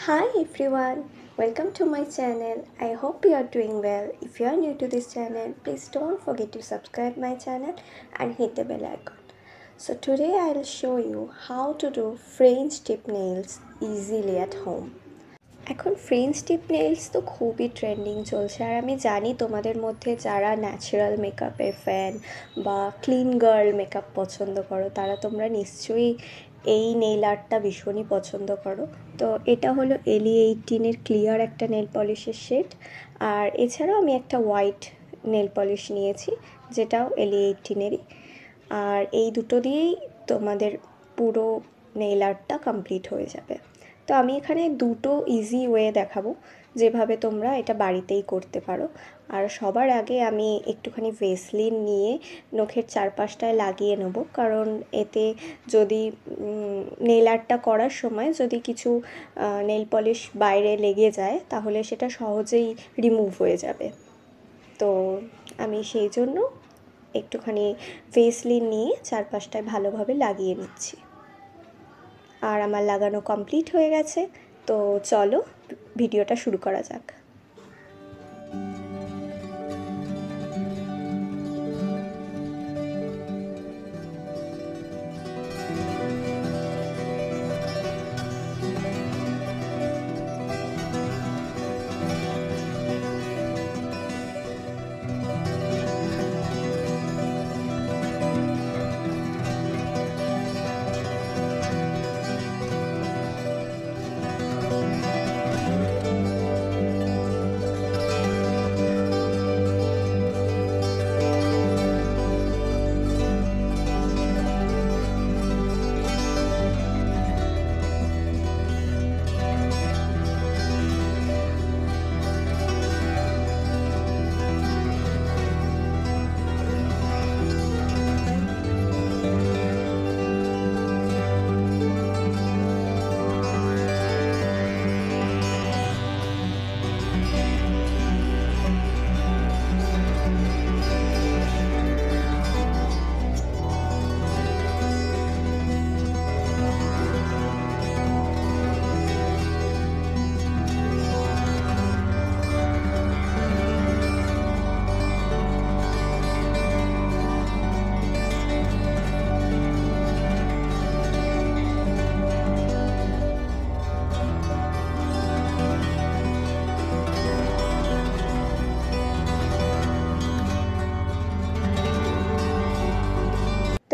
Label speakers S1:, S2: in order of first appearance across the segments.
S1: Hi everyone, welcome to my channel. I hope you are doing well. If you are new to this channel, please don't forget to subscribe my channel and hit the bell icon. So today I'll show you how to do French tip nails easily at home. এখন French টিপ nails তো খুবই trending চলছে, আর আমি জানি তোমাদের মধ্যে যারা natural মেকআপের ফ্যান বা ক্লিন গার্ল মেকআপ পছন্দ করো তারা তোমরা নিশ্চয়ই এই নেল আর্টটা ভীষণই পছন্দ করো। তো এটা হলো LE18-এর ক্লিয়ার একটা নেল পলিশের শেড, আর এছাড়াও আমি একটা হোয়াইট নেল পলিশ নিয়েছি যেটাও LE18-এরই। আর এই দুটো দিয়েই তোমাদের পুরো নেল আর্টটা কমপ্লিট হয়ে যাবে। তো আমি এখানে দুটো ইজি ওয়ে দেখাবো যেভাবে তোমরা এটা বাড়িতেই করতে পারো। আর সবার আগে আমি একটুখানি ভেসলিন নিয়ে নখের চারপাশটায় লাগিয়ে নেব, কারণ এতে যদি নেল আর্টটা করার সময় যদি কিছু নেল পলিশ বাইরে লেগে যায় তাহলে সেটা সহজেই রিমুভ হয়ে যাবে। তো আমি সেই জন্য একটুখানি ভেসলিন নিয়ে চারপাশটায় ভালোভাবে লাগিয়ে নিচ্ছি। আর আমার লাগানো কমপ্লিট হয়ে গেছে, তো চলো ভিডিওটা শুরু করা যাক।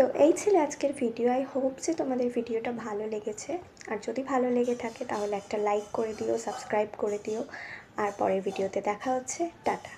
S1: তো এই ছিল আজকের ভিডিও। আই হোপ যে তোমাদের ভিডিওটা ভালো লেগেছে, আর যদি ভালো লেগে থাকে তাহলে একটা লাইক করে দিও, সাবস্ক্রাইব করে দিও, আর পরের ভিডিওতে দেখা হচ্ছে। টাটা।